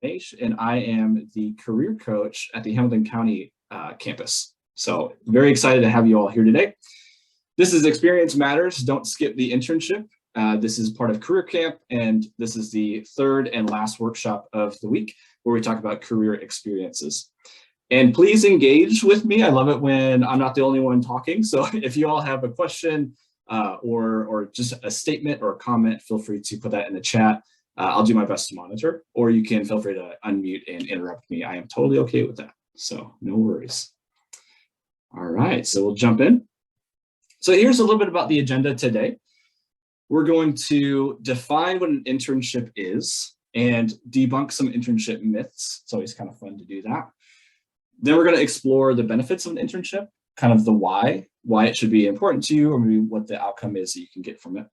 Mahesh, and I am the career coach at the Hamilton County campus. So very excited to have you all here today. This is Experience Matters. Don't skip the internship. This is part of Career Camp, and this is the third and last workshop of the week where we talk about career experiences. And please engage with me. I love it when I'm not the only one talking. So if you all have a question or just a statement or a comment, feel free to put that in the chat. I'll do my best to monitor, or you can feel free to unmute and interrupt me. I am totally okay with that. So no worries. All right, so we'll jump in. So here's a little bit about the agenda today. We're going to define what an internship is and debunk some internship myths. It's always kind of fun to do that. Then we're going to explore the benefits of an internship, kind of the why it should be important to you, or maybe what the outcome is that you can get from it.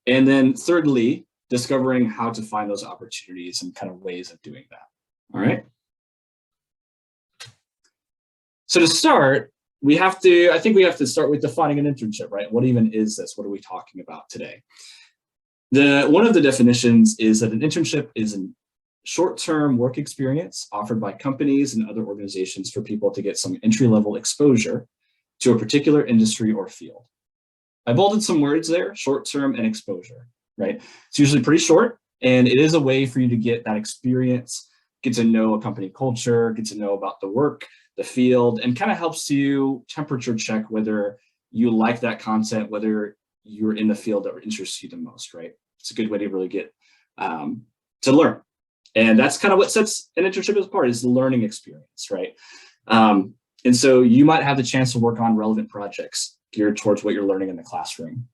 And then thirdly, discovering how to find those opportunities and kind of ways of doing that. All right. So to start, I think we have to start with defining an internship, right? What even is this? What are we talking about today? One of the definitions is that an internship is a short-term work experience offered by companies and other organizations for people to get some entry-level exposure to a particular industry or field. I bolded some words there, short-term and exposure, right? It's usually pretty short, and it is a way for you to get that experience, get to know a company culture, get to know about the work, the field, and kind of helps you temperature check whether you like that content, whether you're in the field that interests you the most, right? It's a good way to really get to learn. And that's kind of what sets an internship apart, is the learning experience, right? And so you might have the chance to work on relevant projects geared towards what you're learning in the classroom.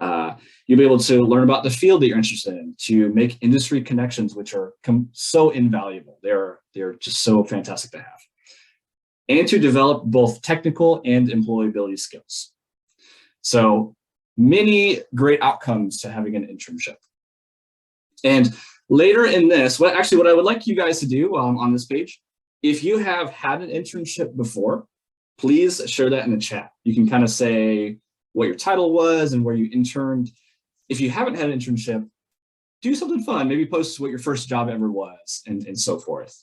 You'll be able to learn about the field that you're interested in, to make industry connections, which are so invaluable. They're just so fantastic to have. And to develop both technical and employability skills. So many great outcomes to having an internship. And later in this, what I would like you guys to do on this page, if you have had an internship before, please share that in the chat. You can kind of say what your title was and where you interned. If you haven't had an internship, do something fun. Maybe post what your first job ever was and so forth.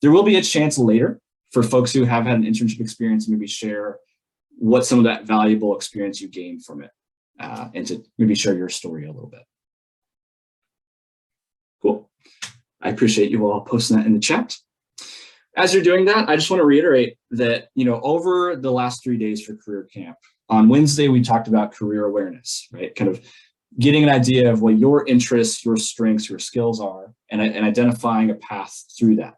There will be a chance later for folks who have had an internship experience, maybe share what some of that valuable experience you gained from it, and to maybe share your story a little bit. Cool. I appreciate you all posting that in the chat. As you're doing that, I just want to reiterate that, over the last 3 days for Career Camp, on Wednesday, we talked about career awareness, right? Kind of getting an idea of what your interests, your strengths, your skills are, and identifying a path through that.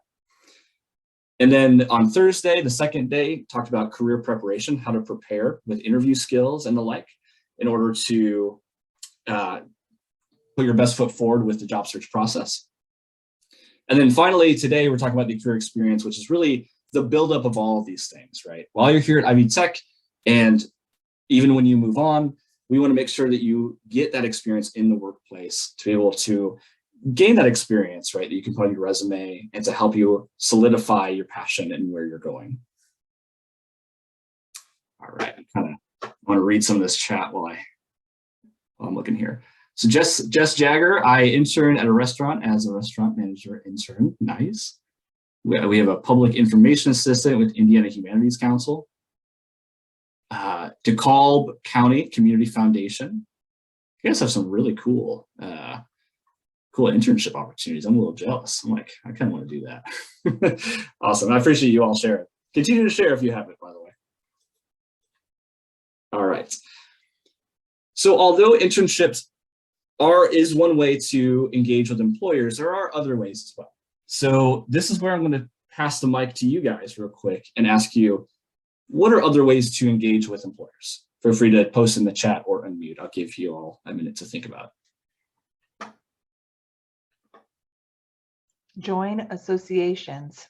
And then on Thursday, the second day, talked about career preparation, how to prepare with interview skills and the like in order to put your best foot forward with the job search process. And then finally, today, we're talking about the career experience, which is really the buildup of all of these things, right? While you're here at Ivy Tech, and even when you move on, we want to make sure that you get that experience in the workplace to be able to gain that experience, right, that you can put on your resume and to help you solidify your passion and where you're going. All right, I kind of want to read some of this chat while I'm looking here. So Jess Jagger, I intern at a restaurant as a restaurant manager intern. Nice. We have a public information assistant with Indiana Humanities Council. DeKalb County Community Foundation. You guys have some really cool internship opportunities. I'm a little jealous. I'm like, I kind of want to do that. Awesome. I appreciate you all sharing. Continue to share if you haven't, by the way. All right. So although internships is one way to engage with employers, there are other ways as well. So this is where I'm going to pass the mic to you guys real quick and ask you, what are other ways to engage with employers? Feel free to post in the chat or unmute. I'll give you all a minute to think about it. Join associations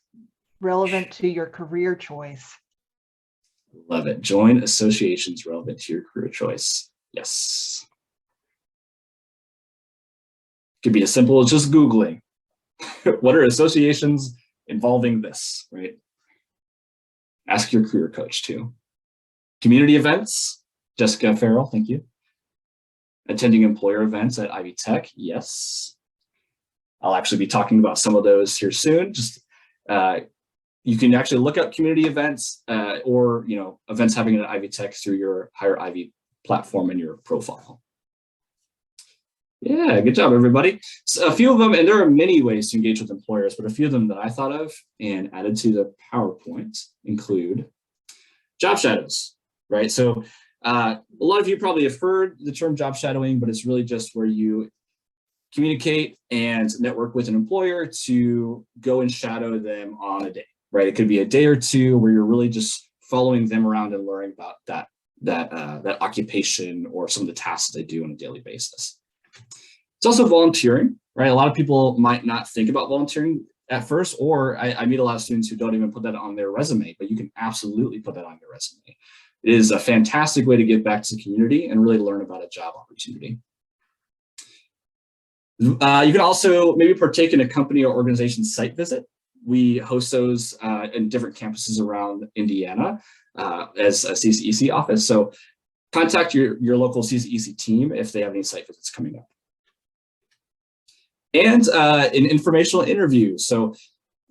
relevant to your career choice. Love it. Join associations relevant to your career choice. Yes. Could be as simple as just Googling. What are associations involving this, right? Ask your career coach too. Community events, Jessica Farrell, thank you. Attending employer events at Ivy Tech, yes. I'll actually be talking about some of those here soon. Just you can actually look up community events or events having an Ivy Tech through your Higher Ivy platform in your profile. Yeah, good job, everybody. So a few of them, and there are many ways to engage with employers, but a few of them that I thought of and added to the PowerPoint include job shadows, right? So a lot of you probably have heard the term job shadowing, but it's really just where you communicate and network with an employer to go and shadow them on a day, right? It could be a day or two where you're really just following them around and learning about that occupation or some of the tasks they do on a daily basis. It's also volunteering, right? A lot of people might not think about volunteering at first, or I meet a lot of students who don't even put that on their resume, but you can absolutely put that on your resume. It is a fantastic way to give back to the community and really learn about a job opportunity. You can also maybe partake in a company or organization site visit. We host those in different campuses around Indiana as a CCEC office. So contact your local CCEC team if they have any site visits coming up. And an informational interview. So,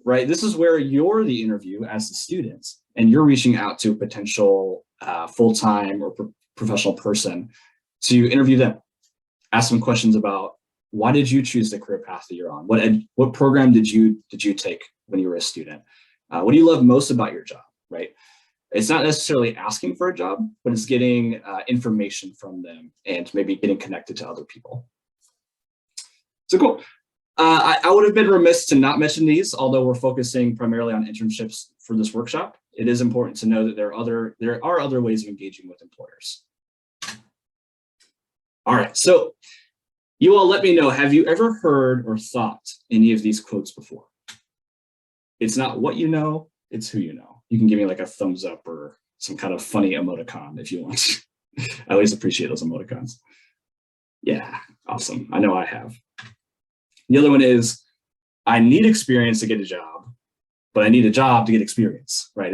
right, this is where you're the interview as the student, and you're reaching out to a potential full-time or professional person to interview them. Ask them questions about why did you choose the career path that you're on? What program did you take when you were a student? What do you love most about your job, right? It's not necessarily asking for a job, but it's getting information from them and maybe getting connected to other people. So cool. I would have been remiss to not mention these, although we're focusing primarily on internships for this workshop. It is important to know that there are other ways of engaging with employers. All right, so you all let me know, have you ever heard or thought any of these quotes before? It's not what you know, it's who you know. You can give me like a thumbs up or some kind of funny emoticon if you want. I always appreciate those emoticons. Yeah, awesome. I know I have. The other one is, I need experience to get a job, but I need a job to get experience, right?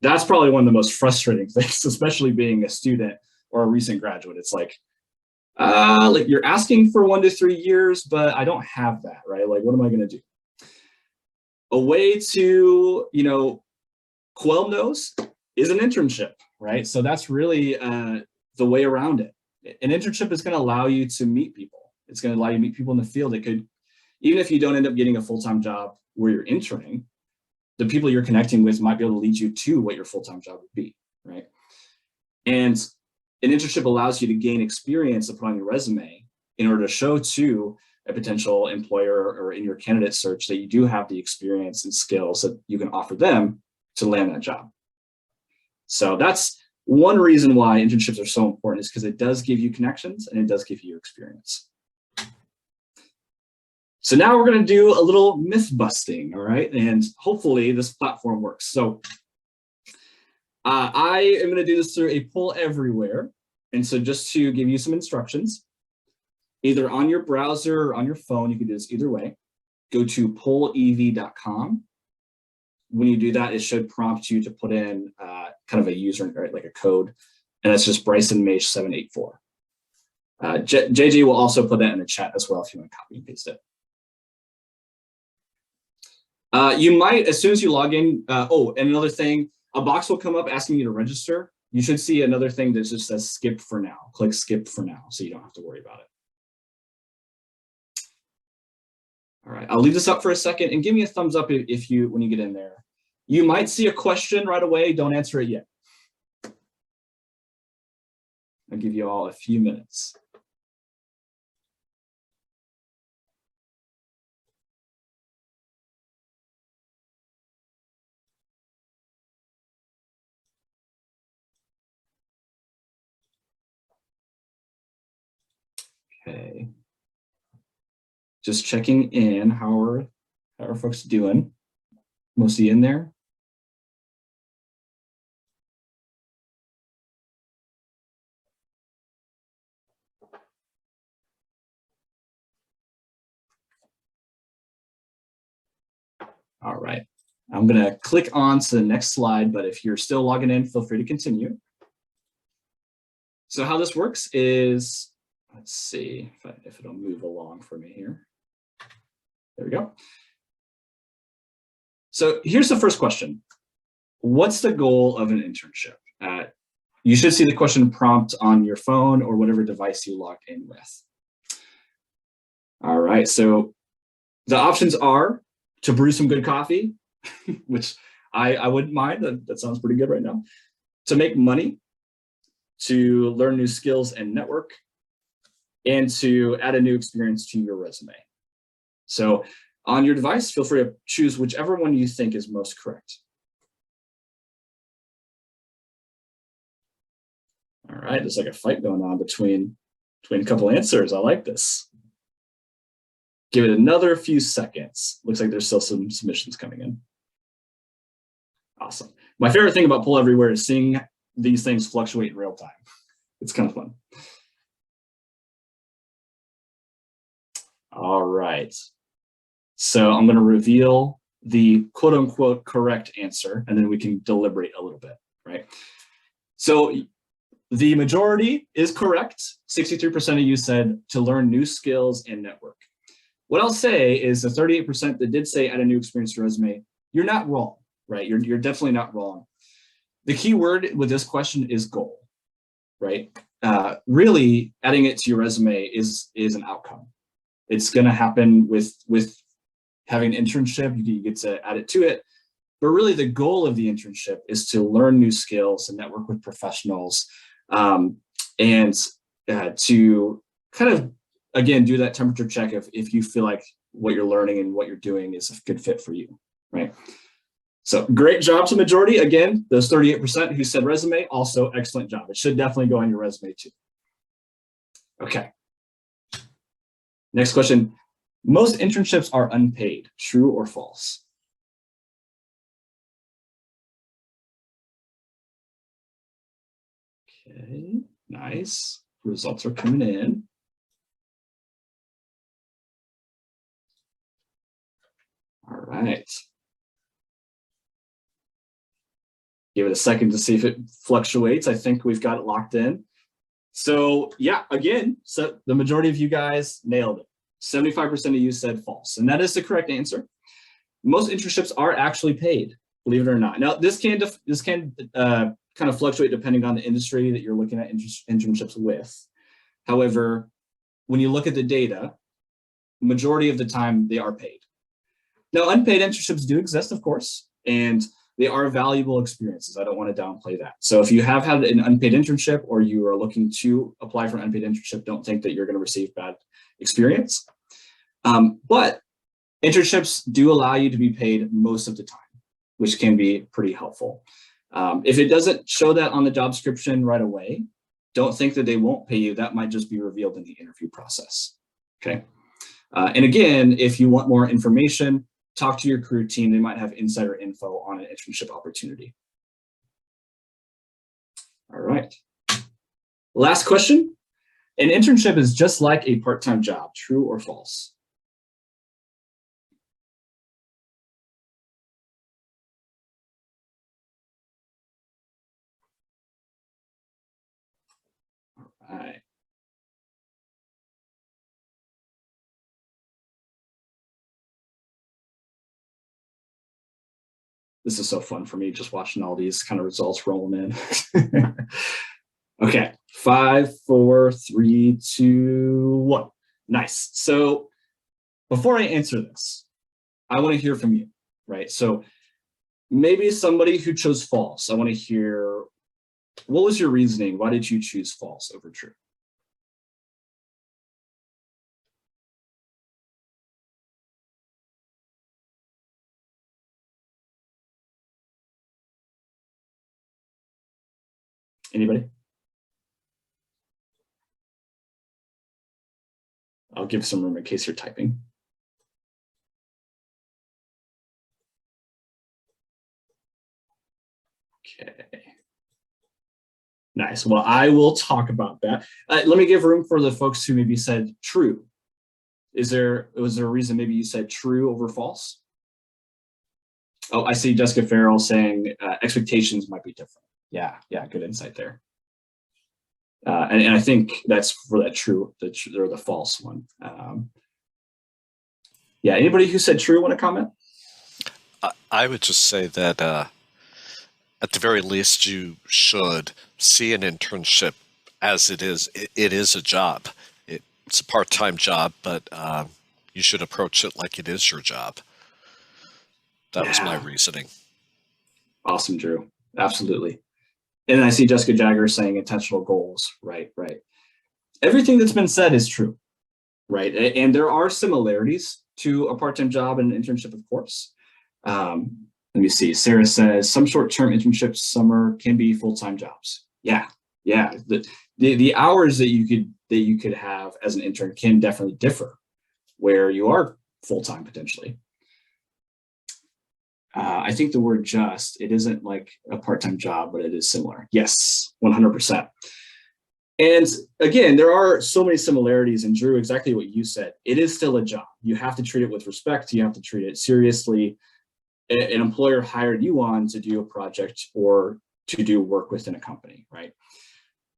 That's probably one of the most frustrating things, especially being a student or a recent graduate. It's like you're asking for 1 to 3 years, but I don't have that, right? Like, what am I going to do? A way to, quell those is an internship, right? So that's really the way around it. An internship is going to allow you to meet people. It's going to allow you to meet people in the field. It could, even if you don't end up getting a full-time job where you're interning, the people you're connecting with might be able to lead you to what your full-time job would be, right? And an internship allows you to gain experience to put on your resume in order to show to a potential employer or in your candidate search that you do have the experience and skills that you can offer them to land that job. So that's one reason why internships are so important, is because it does give you connections and it does give you your experience. So now we're going to do a little myth busting, all right? And hopefully this platform works. So I am going to do this through a poll everywhere. And so just to give you some instructions, either on your browser or on your phone, you can do this either way. Go to pollev.com. When you do that, it should prompt you to put in kind of a user, right, like a code, and it's just Bryson Mage 784. JJ will also put that in the chat as well if you want to copy and paste it. You might, as soon as you log in, and another thing, a box will come up asking you to register. You should see another thing that just says skip for now. Click skip for now so you don't have to worry about it. All right, I'll leave this up for a second and give me a thumbs up if you, when you get in there. You might see a question right away. Don't answer it yet. I'll give you all a few minutes. Okay. Just checking in. How are folks doing? Most of you in there? All right. I'm going to click on to the next slide, but if you're still logging in, feel free to continue. So how this works is, let's see if it'll move along for me here. There we go. So here's the first question. What's the goal of an internship? You should see the question prompt on your phone or whatever device you logged in with. All right, so the options are to brew some good coffee, which I wouldn't mind, that sounds pretty good right now. To make money, to learn new skills and network, and to add a new experience to your resume. So on your device, feel free to choose whichever one you think is most correct. All right, there's like a fight going on between a couple answers. I like this. Give it another few seconds. Looks like there's still some submissions coming in. Awesome. My favorite thing about Poll Everywhere is seeing these things fluctuate in real time. It's kind of fun. All right. So I'm going to reveal the quote unquote correct answer, and then we can deliberate a little bit, right? So the majority is correct. 63% of you said to learn new skills and network. What I'll say is the 38% that did say add a new experience to your resume, you're not wrong, right? You're definitely not wrong. The key word with this question is goal, right? Really adding it to your resume is an outcome. It's going to happen with having an internship. You get to add it to it. But really the goal of the internship is to learn new skills and network with professionals, and to kind of, again, do that temperature check if you feel like what you're learning and what you're doing is a good fit for you, right? So great job to majority. Again, those 38% who said resume, also excellent job. It should definitely go on your resume too. Okay. Next question. Most internships are unpaid, true or false? Okay, nice. Results are coming in. All right. Give it a second to see if it fluctuates. I think we've got it locked in. So yeah, again, so the majority of you guys nailed it. 75% of you said false, and that is the correct answer. Most internships are actually paid, believe it or not. Now, this can kind of fluctuate depending on the industry that you're looking at internships with. However, when you look at the data, majority of the time they are paid. Now, unpaid internships do exist, of course, and they are valuable experiences. I don't want to downplay that. So if you have had an unpaid internship or you are looking to apply for an unpaid internship, don't think that you're going to receive bad experience. But internships do allow you to be paid most of the time, which can be pretty helpful. If it doesn't show that on the job description right away, don't think that they won't pay you. That might just be revealed in the interview process. Okay. And again, if you want more information, talk to your career team. They might have insider info on an internship opportunity. All right. Last question. An internship is just like a part-time job, true or false? All right. This is so fun for me, just watching all these kind of results rolling in. Okay, 5, 4, 3, 2, 1. Nice. So before I answer this, I want to hear from you, right? So maybe somebody who chose false, I want to hear, what was your reasoning? Why did you choose false over true? Anybody? I'll give some room in case you're typing. Okay. Nice. Well, I will talk about that. Let me give room for the folks who maybe said true. Was there a reason maybe you said true over false? Oh, I see Jessica Farrell saying expectations might be different. Yeah, good insight there. And I think that's for that true, or the false one. Yeah, anybody who said true want to comment? I would just say that at the very least, you should see an internship as it is. It is a job. It's a part-time job, but you should approach it like it is your job. That was my reasoning. Awesome, Drew. Absolutely. And then I see Jessica Jagger saying intentional goals. Right. Everything that's been said is true, right? And there are similarities to a part-time job and an internship, of course. Let me see. Sarah says some short-term internships summer can be full-time jobs. Yeah. The hours that you could have as an intern can definitely differ where you are full-time potentially. I think the word just, it isn't like a part-time job, but it is similar. Yes, 100%. And again, there are so many similarities, and Drew, exactly what you said. It is still a job. You have to treat it with respect. You have to treat it seriously. An employer hired you on to do a project or to do work within a company, right?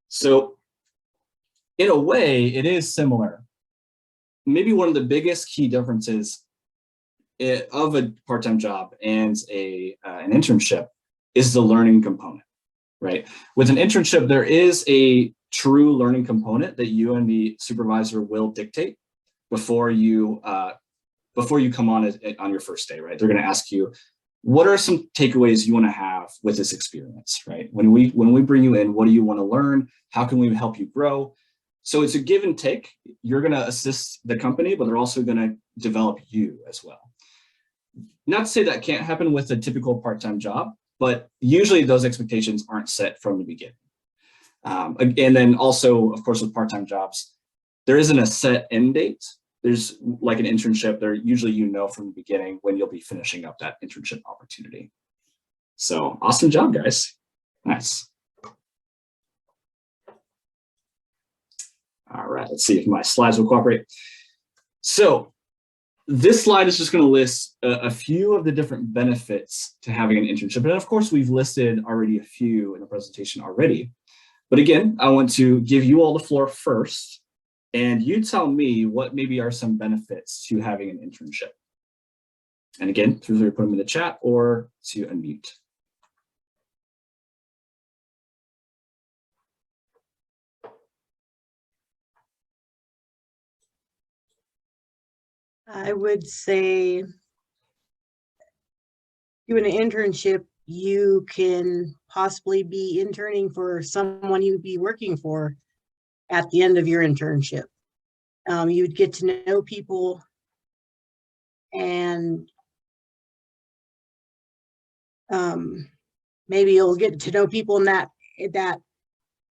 So in a way, it is similar. Maybe one of the biggest key differences of a part-time job and an internship is the learning component, right? With an internship, there is a true learning component that you and the supervisor will dictate before you come on your first day, right? They're going to ask you, what are some takeaways you want to have with this experience, right? When we bring you in, what do you want to learn? How can we help you grow? So it's a give and take. You're going to assist the company, but they're also going to develop you as well. Not to say that can't happen with a typical part-time job, but usually those expectations aren't set from the beginning. And then also, of course, with part-time jobs, there isn't a set end date. There's like an internship, there usually from the beginning when you'll be finishing up that internship opportunity. So awesome job, guys. Nice. All right, let's see if my slides will cooperate. So this slide is just going to list a few of the different benefits to having an internship. And of course, we've listed already a few in the presentation already. But again, I want to give you all the floor first. And you tell me what maybe are some benefits to having an internship. And again, feel free to put them in the chat or to unmute. I would say doing an internship, you can possibly be interning for someone you'd be working for at the end of your internship. You'd get to know people, and maybe you'll get to know people in that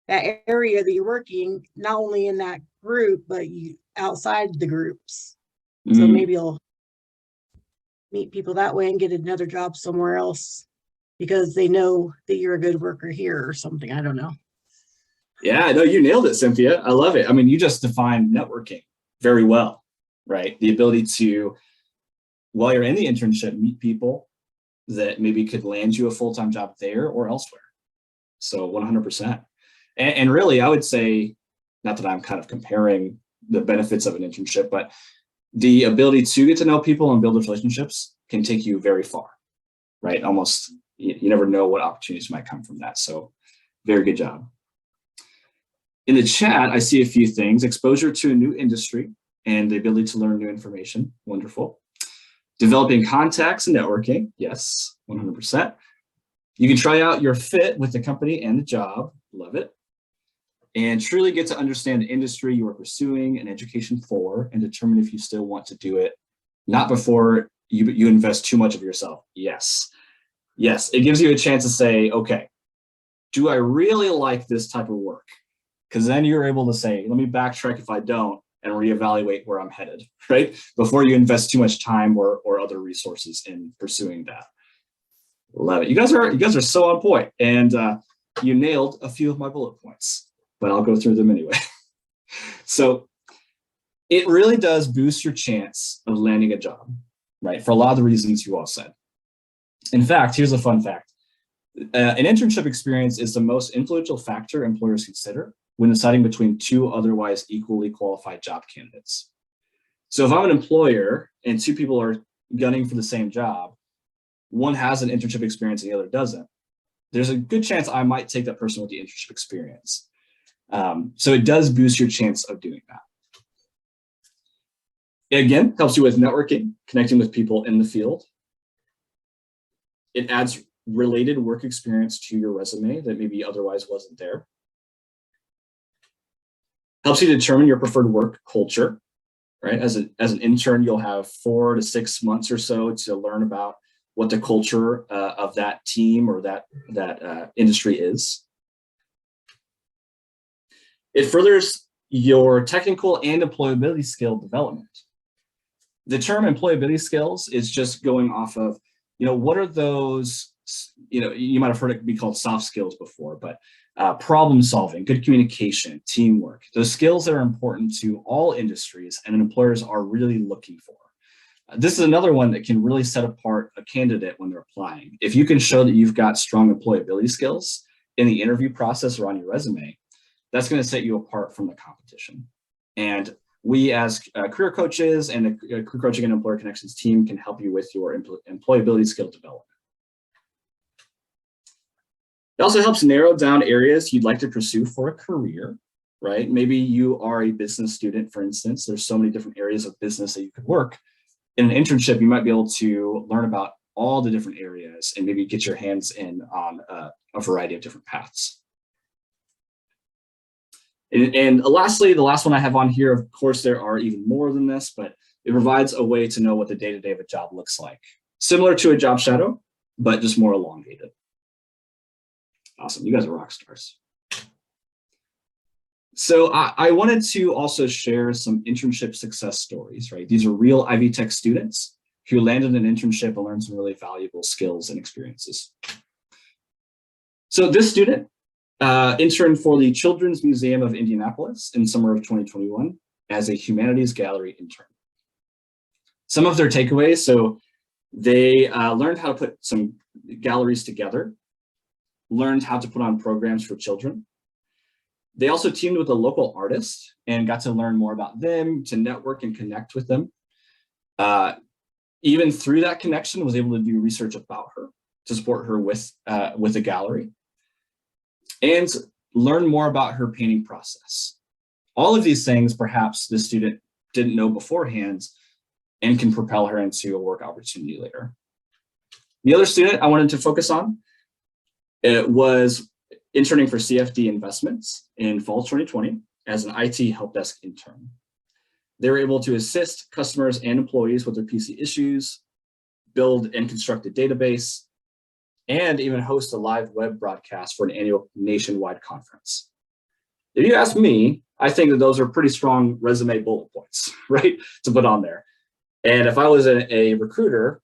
area that you're working, not only in that group, but outside the groups. So maybe you'll meet people that way and get another job somewhere else because they know that you're a good worker here or something. I don't know. Yeah, no, you nailed it, Cynthia. I love it. I mean, you just defined networking very well, right? The ability to, while you're in the internship, meet people that maybe could land you a full-time job there or elsewhere. So 100%. And really, I would say, not that I'm kind of comparing the benefits of an internship, but the ability to get to know people and build relationships can take you very far, right? Almost, you never know what opportunities might come from that. So very good job. In the chat, I see a few things. Exposure to a new industry and the ability to learn new information. Wonderful. Developing contacts and networking. Yes, 100%. You can try out your fit with the company and the job. Love it. And truly get to understand the industry you are pursuing an education for and determine if you still want to do it, not before you invest too much of yourself. Yes. It gives you a chance to say, okay, do I really like this type of work? Because then you're able to say, let me backtrack if I don't and reevaluate where I'm headed, right? Before you invest too much time or other resources in pursuing that. Love it. You guys are so on point, and you nailed a few of my bullet points, but I'll go through them anyway. So it really does boost your chance of landing a job, right? For a lot of the reasons you all said. In fact, here's a fun fact. An internship experience is the most influential factor employers consider when deciding between two otherwise equally qualified job candidates. So if I'm an employer and two people are gunning for the same job, one has an internship experience and the other doesn't, there's a good chance I might take that person with the internship experience. So it does boost your chance of doing that. It again, helps you with networking, connecting with people in the field. It adds related work experience to your resume that maybe otherwise wasn't there. Helps you determine your preferred work culture, right? As an intern, you'll have 4 to 6 months or so to learn about what the culture of that team or that industry is. It furthers your technical and employability skill development. The term employability skills is just going off of, what are those, you might have heard it be called soft skills before, but problem solving, good communication, teamwork, those skills that are important to all industries and employers are really looking for. This is another one that can really set apart a candidate when they're applying. If you can show that you've got strong employability skills in the interview process or on your resume, that's going to set you apart from the competition. And we as career coaches and the Career Coaching and Employer Connections team can help you with your employability skill development. It also helps narrow down areas you'd like to pursue for a career, right? Maybe you are a business student, for instance. There's so many different areas of business that you could work. In an internship, you might be able to learn about all the different areas and maybe get your hands in on a variety of different paths. And lastly, the last one I have on here, of course, there are even more than this, but it provides a way to know what the day-to-day of a job looks like. Similar to a job shadow, but just more elongated. Awesome, you guys are rock stars. So I wanted to also share some internship success stories, right? These are real Ivy Tech students who landed an internship and learned some really valuable skills and experiences. So this student interned for the Children's Museum of Indianapolis in summer of 2021 as a humanities gallery intern. Some of their takeaways, so they learned how to put some galleries together, learned how to put on programs for children. They also teamed with a local artist and got to learn more about them, to network and connect with them. Even through that connection, was able to do research about her to support her with a gallery and learn more about her painting process. All of these things, perhaps the student didn't know beforehand and can propel her into a work opportunity later. The other student I wanted to focus on, it was interning for CFD Investments in fall 2020 as an IT help desk intern. They were able to assist customers and employees with their PC issues, build and construct a database, and even host a live web broadcast for an annual nationwide conference. If you ask me, I think that those are pretty strong resume bullet points, right, to put on there. And if I was a recruiter,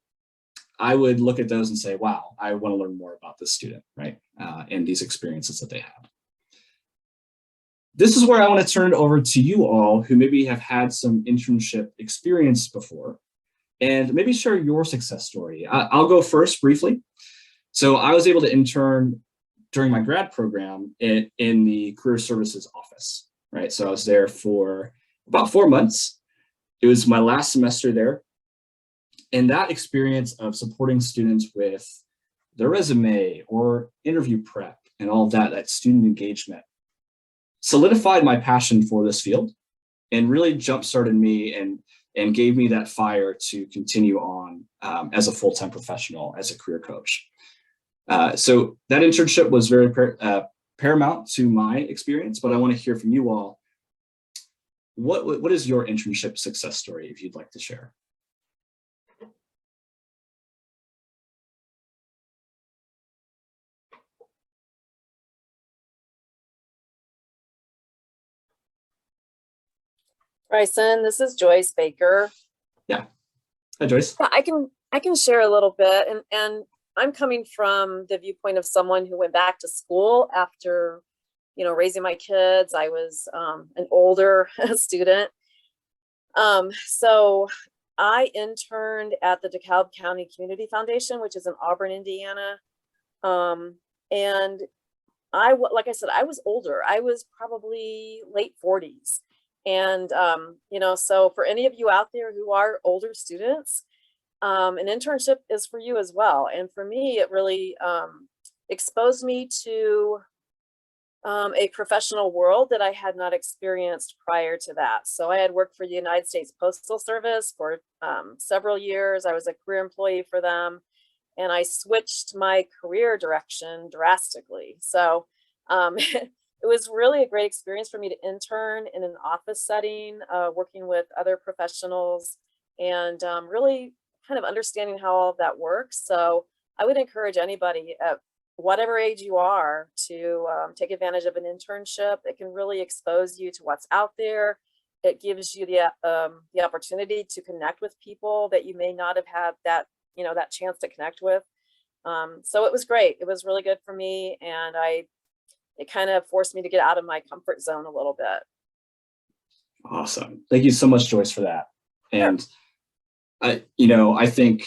I would look at those and say, wow, I want to learn more about this student, right? And these experiences that they have. This is where I want to turn it over to you all who maybe have had some internship experience before and maybe share your success story. I'll go first briefly. So I was able to intern during my grad program in the career services office, right? So I was there for about 4 months. It was my last semester there. And that experience of supporting students with their resume or interview prep and all of that student engagement solidified my passion for this field and really jump-started me and gave me that fire to continue on as a full-time professional, as a career coach. So that internship was very paramount to my experience, but I want to hear from you all. What is your internship success story, if you'd like to share? Bryson, this is Joyce Baker. Yeah. Hi, Joyce. Yeah, I can share a little bit, and I'm coming from the viewpoint of someone who went back to school after, raising my kids. I was an older student. So I interned at the DeKalb County Community Foundation, which is in Auburn, Indiana. And like I said, I was older. I was probably late 40s. And, so for any of you out there who are older students, an internship is for you as well. And for me, it really exposed me to a professional world that I had not experienced prior to that. So I had worked for the United States Postal Service for several years. I was a career employee for them, and I switched my career direction drastically. So it was really a great experience for me to intern in an office setting, working with other professionals, and really kind of understanding how all of that works. So I would encourage anybody at whatever age you are to take advantage of an internship. It can really expose you to what's out there. It gives you the opportunity to connect with people that you may not have had that chance to connect with. So it was great. It was really good for me, and it kind of forced me to get out of my comfort zone a little bit. Awesome. Thank you so much, Joyce, for that. And I think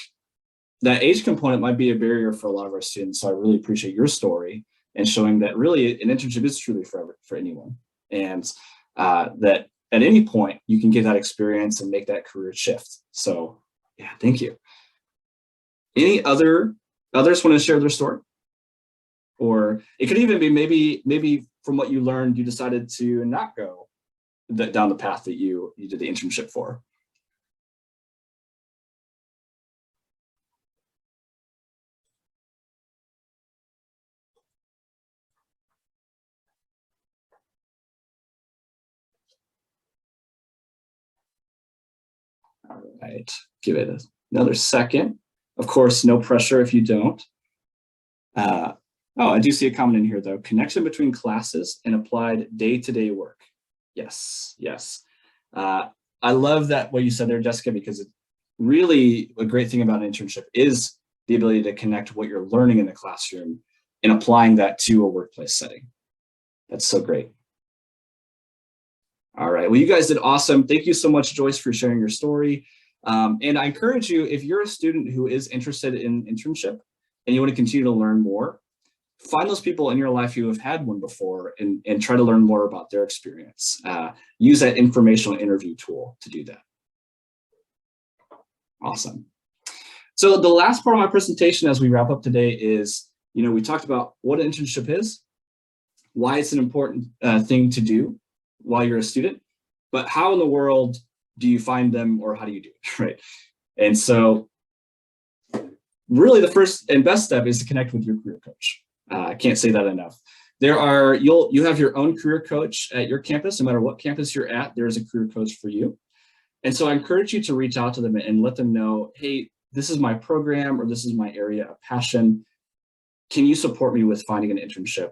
that age component might be a barrier for a lot of our students. So I really appreciate your story and showing that really an internship is truly for anyone. And that at any point you can get that experience and make that career shift. So yeah, thank you. Any others want to share their story? Or it could even be maybe from what you learned, you decided to not go down the path that you did the internship for. All right, give it another second. Of course, no pressure if you don't. I do see a comment in here though. Connection between classes and applied day-to-day work. Yes. I love that what you said there, Jessica, because it's really a great thing about an internship is the ability to connect what you're learning in the classroom and applying that to a workplace setting. That's so great. All right, well, you guys did awesome. Thank you so much, Joyce, for sharing your story. And I encourage you, if you're a student who is interested in internship and you want to continue to learn more, find those people in your life who have had one before and try to learn more about their experience. Use that informational interview tool to do that. Awesome. So the last part of my presentation as we wrap up today is, we talked about what an internship is, why it's an important thing to do while you're a student, but how in the world do you find them or how do you do it, right? And so really the first and best step is to connect with your career coach. I can't say that enough. You have your own career coach at your campus. No matter what campus you're at, there's a career coach for you. And so I encourage you to reach out to them and let them know, hey, this is my program or this is my area of passion. Can you support me with finding an internship?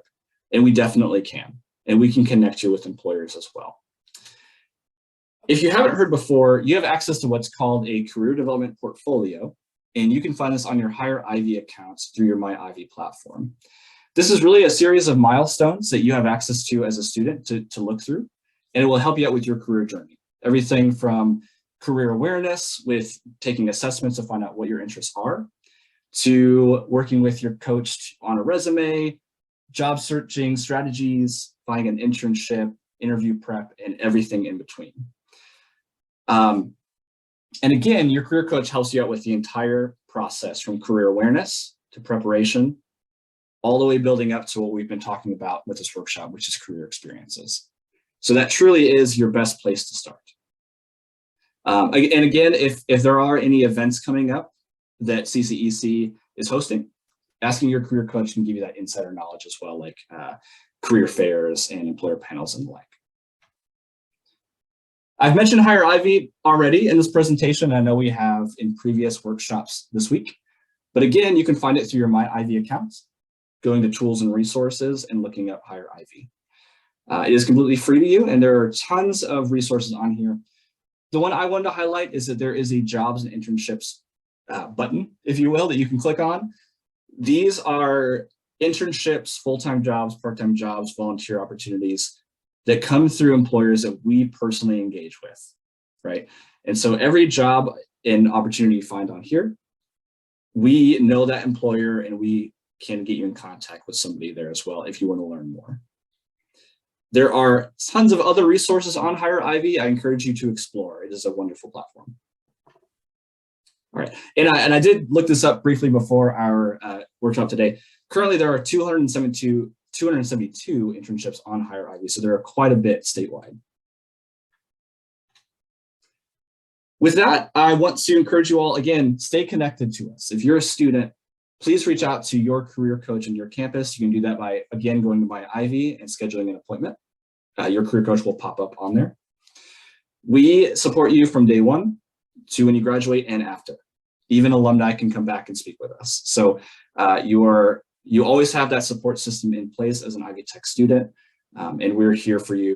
And we definitely can. And we can connect you with employers as well. If you haven't heard before, you have access to what's called a career development portfolio, and you can find this on your Hire Ivy accounts through your My Ivy platform. This is really a series of milestones that you have access to as a student to look through, and it will help you out with your career journey. Everything from career awareness with taking assessments to find out what your interests are, to working with your coach on a resume, job searching strategies, finding an internship, interview prep, and everything in between. And again, your career coach helps you out with the entire process from career awareness to preparation, all the way building up to what we've been talking about with this workshop, which is career experiences. So that truly is your best place to start. And again, if there are any events coming up that CCEC is hosting, asking your career coach can give you that insider knowledge as well, like career fairs and employer panels and the like. I've mentioned Hire Ivy already in this presentation. I know we have in previous workshops this week, but again, you can find it through your My Ivy accounts, going to tools and resources and looking up Hire Ivy. It is completely free to you, and there are tons of resources on here. The one I wanted to highlight is that there is a jobs and internships button, if you will, that you can click on. These are internships, full-time jobs, part-time jobs, volunteer opportunities that come through employers that we personally engage with, right? And so every job and opportunity you find on here, we know that employer and we can get you in contact with somebody there as well if you want to learn more. There are tons of other resources on Hire Ivy. I encourage you to explore. It is a wonderful platform. All right, and I did look this up briefly before our workshop today. Currently, there are 272 internships on Hire Ivy, so there are quite a bit statewide. With that, I want to encourage you all, again, stay connected to us. If you're a student, please reach out to your career coach on your campus. You can do that by, again, going to My Ivy and scheduling an appointment. Your career coach will pop up on there. We support you from day one to when you graduate and after. Even alumni can come back and speak with us. So you always have that support system in place as an Ivy Tech student, and we're here for you